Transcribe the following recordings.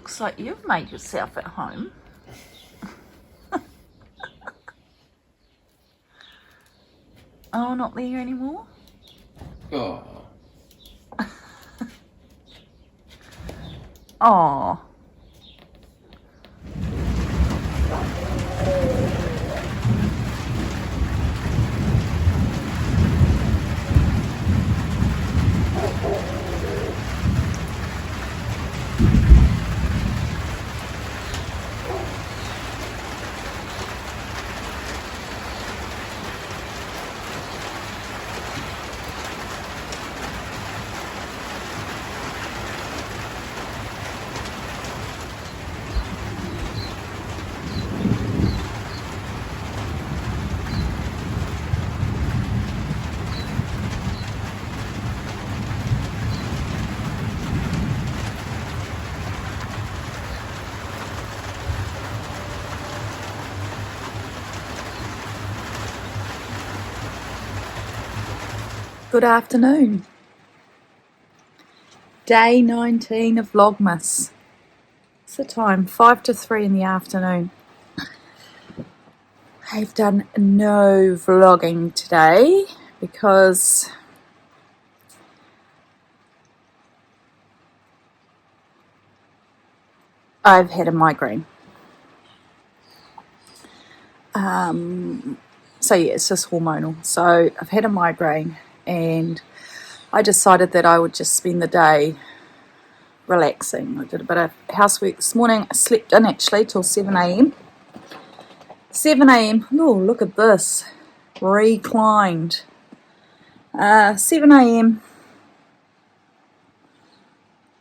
looks like you've made yourself at home. Oh, not there anymore? Oh. Oh. Good afternoon. Day 19 of Vlogmas. What's the time? 5 to 3 in the afternoon. I've done no vlogging today because I've had a migraine. So yeah, it's just hormonal. So I've had a migraine and I decided that I would just spend the day relaxing. I did a bit of housework this morning. I slept in actually till 7 a.m. 7 a.m. Oh, look at this. Reclined. 7 a.m.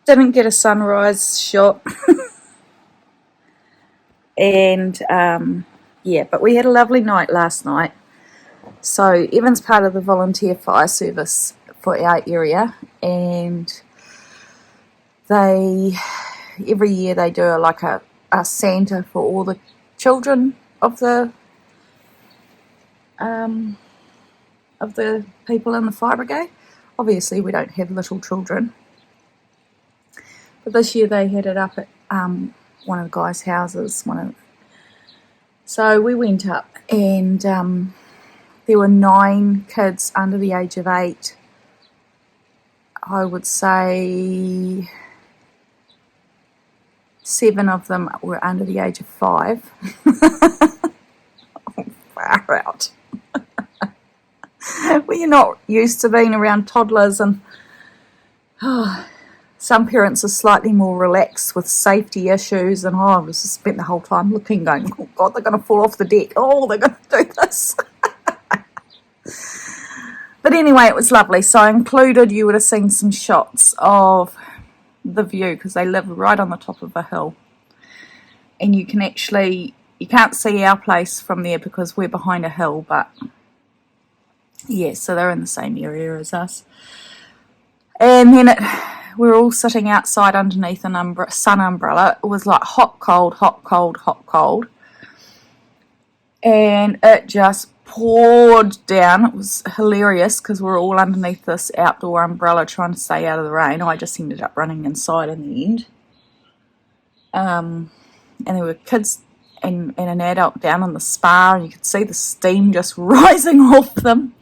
Didn't get a sunrise shot. And yeah, but we had a lovely night last night. So Evan's part of the volunteer fire service for our area, and they every year they do a Santa for all the children of the people in the fire brigade. Obviously we don't have little children, but this year they had it up at one of the guys' houses. So we went up, and there were 9 kids under the age of 8. I would say 7 of them were under the age of 5. Oh, far out. Well, you're not used to being around toddlers, and some parents are slightly more relaxed with safety issues, and I was just spent the whole time looking, going, oh God, they're going to fall off the deck. Oh, they're going to do this. But anyway, it was lovely. So I included, you would have seen some shots of the view because they live right on the top of a hill. And you can't see our place from there because we're behind a hill, but yeah, so they're in the same area as us. And then we were all sitting outside underneath an sun umbrella. It was like hot, cold, hot, cold, hot, cold. And it just poured down. It was hilarious because we're all underneath this outdoor umbrella trying to stay out of the rain. I just ended up running inside in the end. And there were kids and an adult down on the spa, and you could see the steam just rising off them.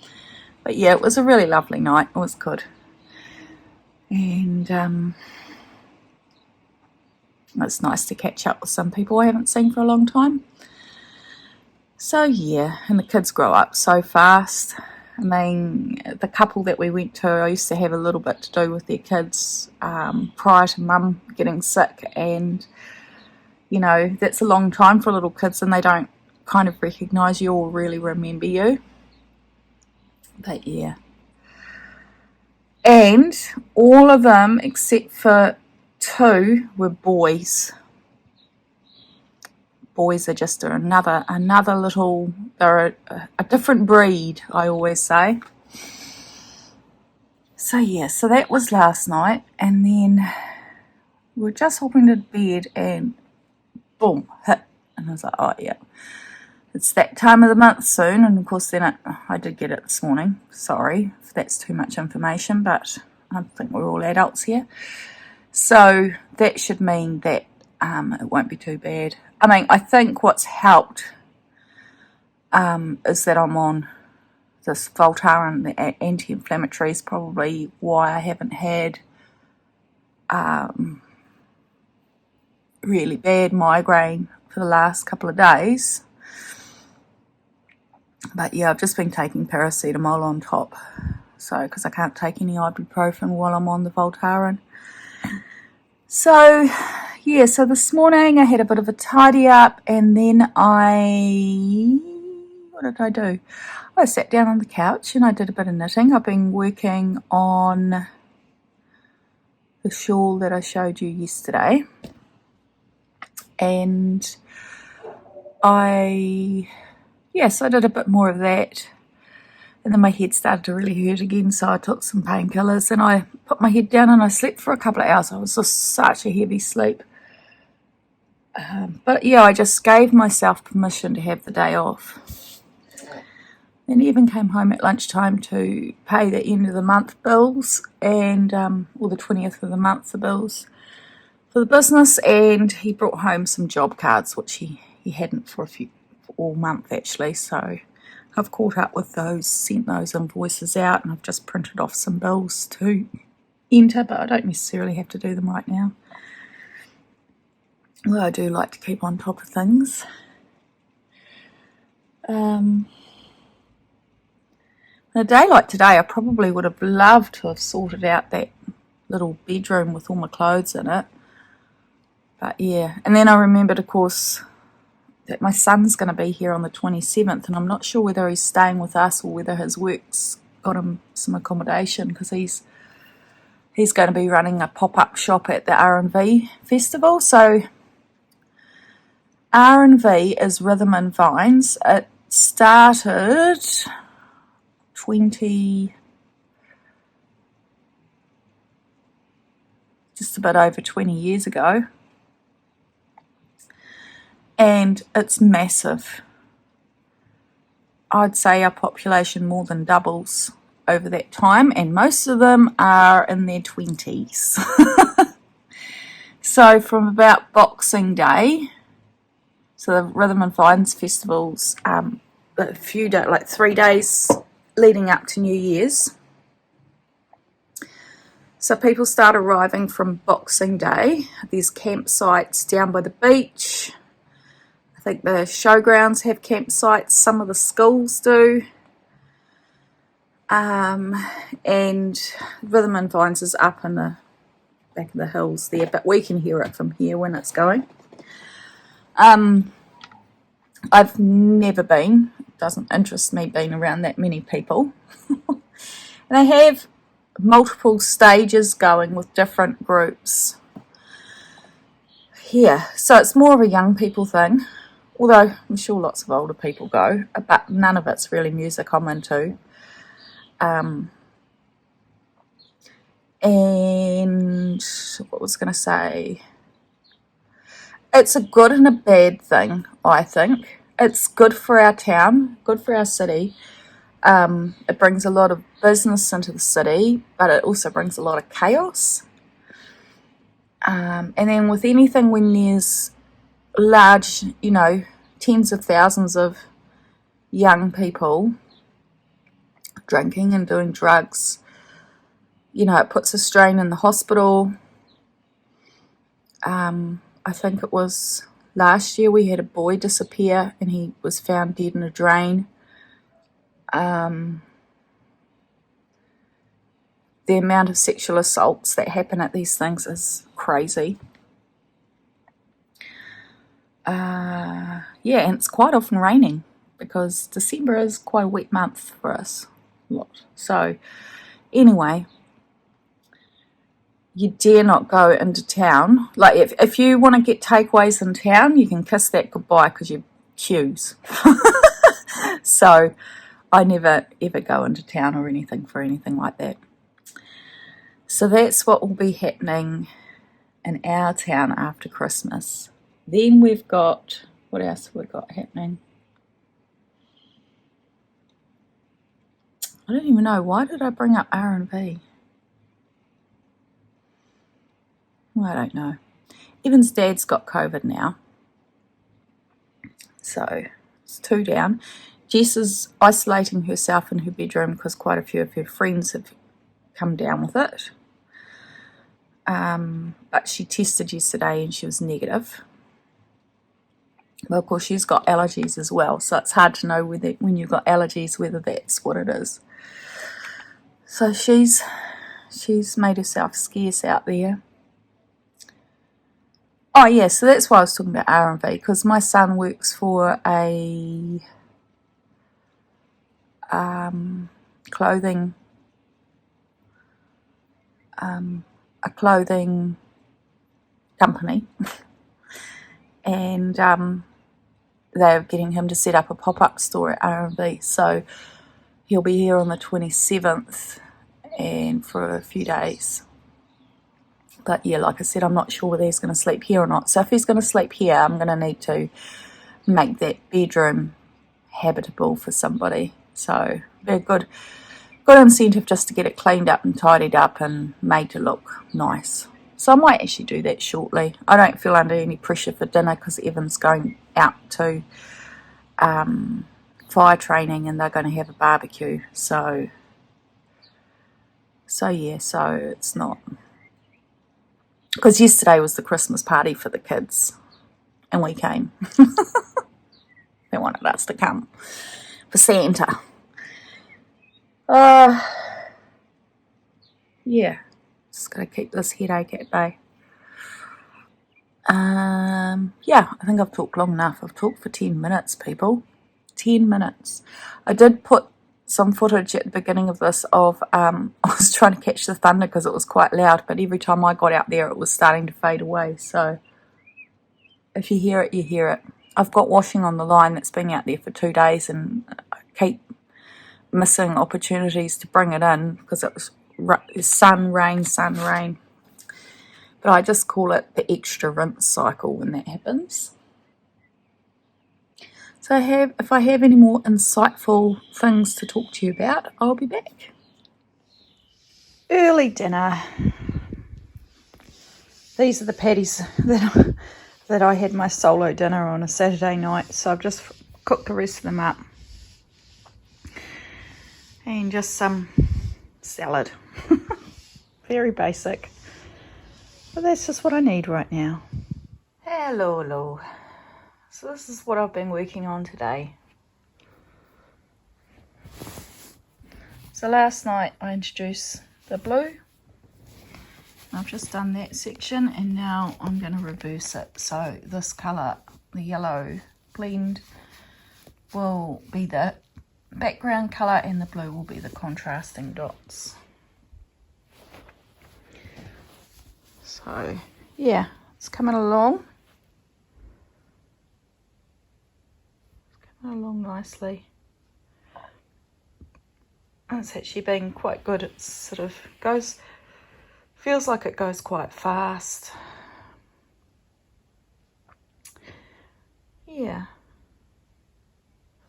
But yeah, it was a really lovely night. It was good. And it's nice to catch up with some people I haven't seen for a long time. So yeah, and the kids grow up so fast. I mean, the couple that we went to, I used to have a little bit to do with their kids prior to mum getting sick, and you know, that's a long time for little kids, and they don't kind of recognise you or really remember you. But yeah. And all of them except for 2 were boys. Boys are just another little, they're a different breed, I always say. So yeah, so that was last night, and then we were just hopping to bed and boom, hit. And I was like, oh yeah, it's that time of the month soon. And of course then I did get it this morning. Sorry if that's too much information, but I think we're all adults here. So that should mean that it won't be too bad. I mean, I think what's helped is that I'm on this Voltaren, the anti-inflammatory, is probably why I haven't had really bad migraine for the last couple of days. But yeah, I've just been taking paracetamol on top, so because I can't take any ibuprofen while I'm on the Voltaren. So yeah, so this morning I had a bit of a tidy up, and then what did I do? I sat down on the couch and I did a bit of knitting. I've been working on the shawl that I showed you yesterday, and I did a bit more of that, and then my head started to really hurt again, so I took some painkillers and I put my head down and I slept for a couple of hours. It was just such a heavy sleep. But yeah, I just gave myself permission to have the day off. And even came home at lunchtime to pay the end of the month bills, and or the 20th of the month, the bills for the business, and he brought home some job cards, which he hadn't for all month actually, so I've caught up with those, sent those invoices out, and I've just printed off some bills to enter, but I don't necessarily have to do them right now. Well, I do like to keep on top of things. On a day like today, I probably would have loved to have sorted out that little bedroom with all my clothes in it. But yeah, and then I remembered, of course, that my son's going to be here on the 27th, and I'm not sure whether he's staying with us or whether his work's got him some accommodation, because he's going to be running a pop-up shop at the R&V festival. So R&V is Rhythm and Vines. It started just a bit over 20 years ago, and it's massive. I'd say our population more than doubles over that time, and most of them are in their 20s. So from about Boxing Day, so the Rhythm and Vines festivals, a few days, like 3 days leading up to New Year's. So people start arriving from Boxing Day. There's campsites down by the beach. I think the showgrounds have campsites, some of the schools do. And Rhythm and Vines is up in the back of the hills there, but we can hear it from here when it's going. I've never been. It doesn't interest me being around that many people. And they have multiple stages going with different groups here. So it's more of a young people thing, although I'm sure lots of older people go, but none of it's really music I'm into. And what was I going to say? It's a good and a bad thing, I think. It's good for our town, good for our city. It brings a lot of business into the city, but it also brings a lot of chaos. And then with anything, when there's large, tens of thousands of young people drinking and doing drugs, it puts a strain in the hospital. I think it was last year we had a boy disappear and he was found dead in a drain. The amount of sexual assaults that happen at these things is crazy. And it's quite often raining, because December is quite a wet month for us. So anyway, you dare not go into town. Like if you want to get takeaways in town, you can kiss that goodbye, because you queues. So I never ever go into town or anything for anything like that. So that's what will be happening in our town after Christmas. Then we've got, what else have we got happening? I don't even know. Why did I bring up R&V? Well, I don't know. Evan's dad's got COVID now, so it's 2 down. Jess is isolating herself in her bedroom because quite a few of her friends have come down with it. But she tested yesterday and she was negative. But of course she's got allergies as well, so it's hard to know whether, when you've got allergies, whether that's what it is. So she's made herself scarce out there. Oh yeah, so that's why I was talking about R&V, because my son works for a clothing company, and they're getting him to set up a pop-up store at R&V, so he'll be here on the 27th and for a few days. But yeah, like I said, I'm not sure whether he's going to sleep here or not. So if he's going to sleep here, I'm going to need to make that bedroom habitable for somebody. So be a good incentive just to get it cleaned up and tidied up and made to look nice. So I might actually do that shortly. I don't feel under any pressure for dinner because Evan's going out to fire training and they're going to have a barbecue. So yeah, so it's not... Because yesterday was the Christmas party for the kids and we came. They wanted us to come for Santa. Yeah, just got to keep this headache at bay. Yeah, I think I've talked long enough. I've talked for 10 minutes, people. 10 minutes. I did put some footage at the beginning of this of, I was trying to catch the thunder because it was quite loud, but every time I got out there it was starting to fade away. So if you hear it, you hear it. I've got washing on the line that's been out there for 2 days and I keep missing opportunities to bring it in because it was sun, rain, sun, rain. But I just call it the extra rinse cycle when that happens. So if I have any more insightful things to talk to you about, I'll be back. Early dinner. These are the patties that I had my solo dinner on a Saturday night. So I've just cooked the rest of them up. And just some salad. Very basic. But that's just what I need right now. Hello. So this is what I've been working on today. So last night I introduced the blue. I've just done that section and now I'm going to reverse it. So this colour, the yellow blend, will be the background colour and the blue will be the contrasting dots. So yeah, it's coming along. It's coming along nicely. And it's actually been quite good. It sort of feels like it goes quite fast. Yeah.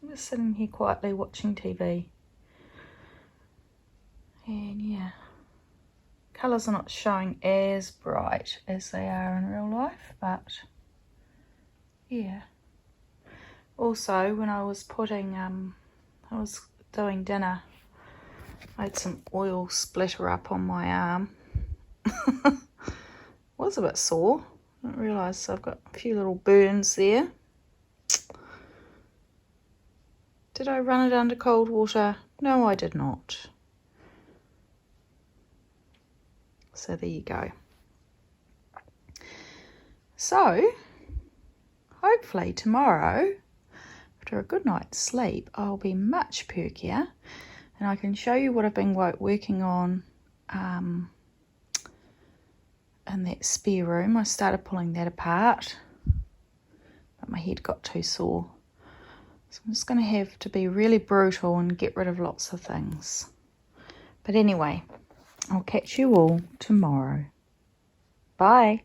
I'm just sitting here quietly watching TV. And yeah. Colours are not showing as bright as they are in real life, but yeah. Also, when I was doing dinner, I had some oil splatter up on my arm. Was a bit sore. I didn't realise I've got a few little burns there. Did I run it under cold water? No, I did not. So there you go. So, hopefully tomorrow, after a good night's sleep, I'll be much perkier and I can show you what I've been working on in that spare room. I started pulling that apart, but my head got too sore. So I'm just going to have to be really brutal and get rid of lots of things. But anyway, I'll catch you all tomorrow. Bye.